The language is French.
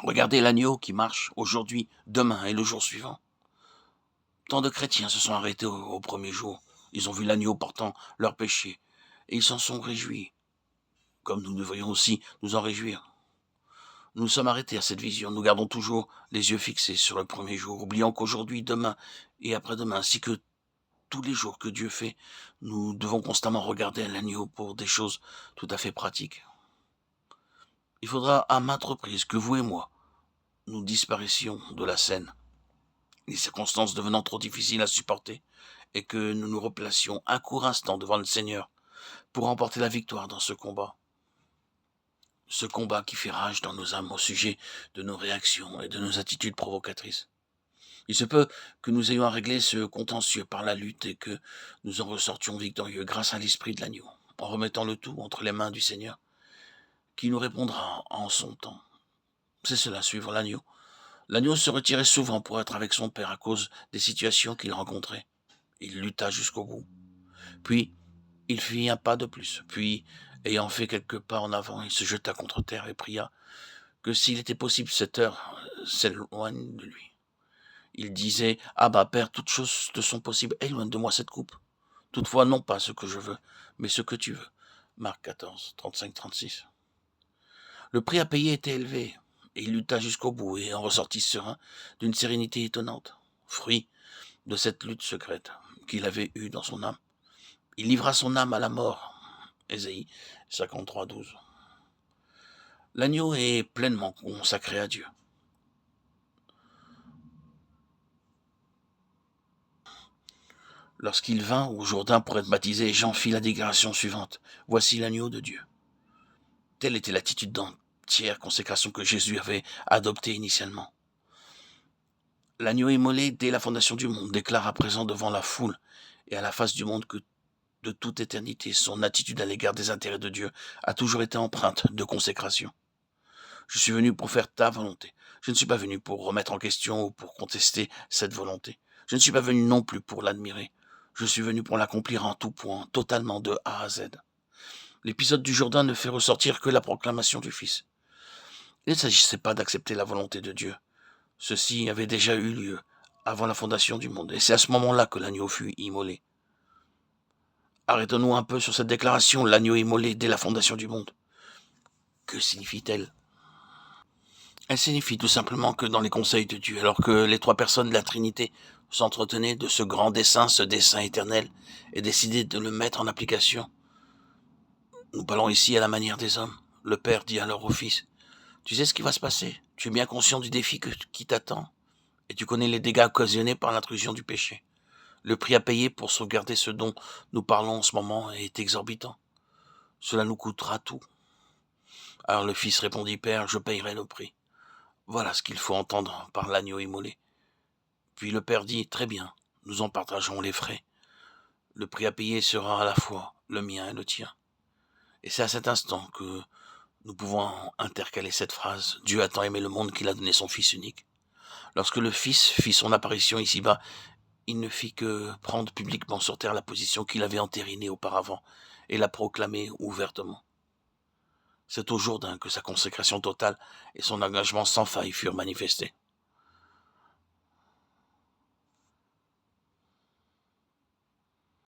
Regardez l'agneau qui marche aujourd'hui, demain et le jour suivant. Tant de chrétiens se sont arrêtés au premier jour. Ils ont vu l'agneau portant leurs péchés et ils s'en sont réjouis, comme nous devrions aussi nous en réjouir. Nous nous sommes arrêtés à cette vision, nous gardons toujours les yeux fixés sur le premier jour, oubliant qu'aujourd'hui, demain et après-demain, ainsi que tous les jours que Dieu fait, nous devons constamment regarder l'agneau pour des choses tout à fait pratiques. Il faudra à maintes reprises que vous et moi, nous disparaissions de la scène, les circonstances devenant trop difficiles à supporter, et que nous nous replacions un court instant devant le Seigneur pour remporter la victoire dans ce combat. Ce combat qui fait rage dans nos âmes au sujet de nos réactions et de nos attitudes provocatrices. Il se peut que nous ayons à régler ce contentieux par la lutte et que nous en ressortions victorieux grâce à l'esprit de l'agneau, en remettant le tout entre les mains du Seigneur, qui nous répondra en son temps. C'est cela, suivre l'agneau. L'agneau se retirait souvent pour être avec son père à cause des situations qu'il rencontrait. Il lutta jusqu'au bout. Puis, il fit un pas de plus. Puis, ayant fait quelques pas en avant, il se jeta contre terre et pria que s'il était possible cette heure s'éloigne de lui. Il disait, « Abba, Père, toutes choses te sont possibles, éloigne de moi cette coupe. Toutefois, non pas ce que je veux, mais ce que tu veux. » Marc 14, 35-36. Le prix à payer était élevé, et il lutta jusqu'au bout et en ressortit serein d'une sérénité étonnante, fruit de cette lutte secrète qu'il avait eue dans son âme. Il livra son âme à la mort. Ésaïe 53, 12. L'agneau est pleinement consacré à Dieu. Lorsqu'il vint au Jourdain pour être baptisé, Jean fit la déclaration suivante. « Voici l'agneau de Dieu. » Telle était l'attitude d'entière consécration que Jésus avait adoptée initialement. L'agneau immolé dès la fondation du monde déclare à présent devant la foule et à la face du monde que de toute éternité, son attitude à l'égard des intérêts de Dieu a toujours été empreinte de consécration. Je suis venu pour faire ta volonté. Je ne suis pas venu pour remettre en question ou pour contester cette volonté. Je ne suis pas venu non plus pour l'admirer. Je suis venu pour l'accomplir en tout point, totalement de A à Z. L'épisode du Jourdain ne fait ressortir que la proclamation du Fils. Il ne s'agissait pas d'accepter la volonté de Dieu. Ceci avait déjà eu lieu avant la fondation du monde, et c'est à ce moment-là que l'agneau fut immolé. Arrêtons-nous un peu sur cette déclaration, l'agneau immolé dès la fondation du monde. Que signifie-t-elle ? Elle signifie tout simplement que dans les conseils de Dieu, alors que les trois personnes de la Trinité s'entretenaient de ce grand dessein, ce dessein éternel, et décidaient de le mettre en application, nous parlons ici à la manière des hommes. Le Père dit alors au Fils, « Tu sais ce qui va se passer, tu es bien conscient du défi qui t'attend, et tu connais les dégâts occasionnés par l'intrusion du péché. Le prix à payer pour sauvegarder ce dont nous parlons en ce moment est exorbitant. Cela nous coûtera tout. » Alors le Fils répondit, « Père, je payerai le prix. » Voilà ce qu'il faut entendre par l'agneau immolé. Puis le Père dit, « Très bien, nous en partagerons les frais. Le prix à payer sera à la fois le mien et le tien. » Et c'est à cet instant que nous pouvons intercaler cette phrase, « Dieu a tant aimé le monde qu'il a donné son Fils unique. » Lorsque le Fils fit son apparition ici-bas, il ne fit que prendre publiquement sur terre la position qu'il avait entérinée auparavant et la proclamer ouvertement. C'est au Jourdain que sa consécration totale et son engagement sans faille furent manifestés.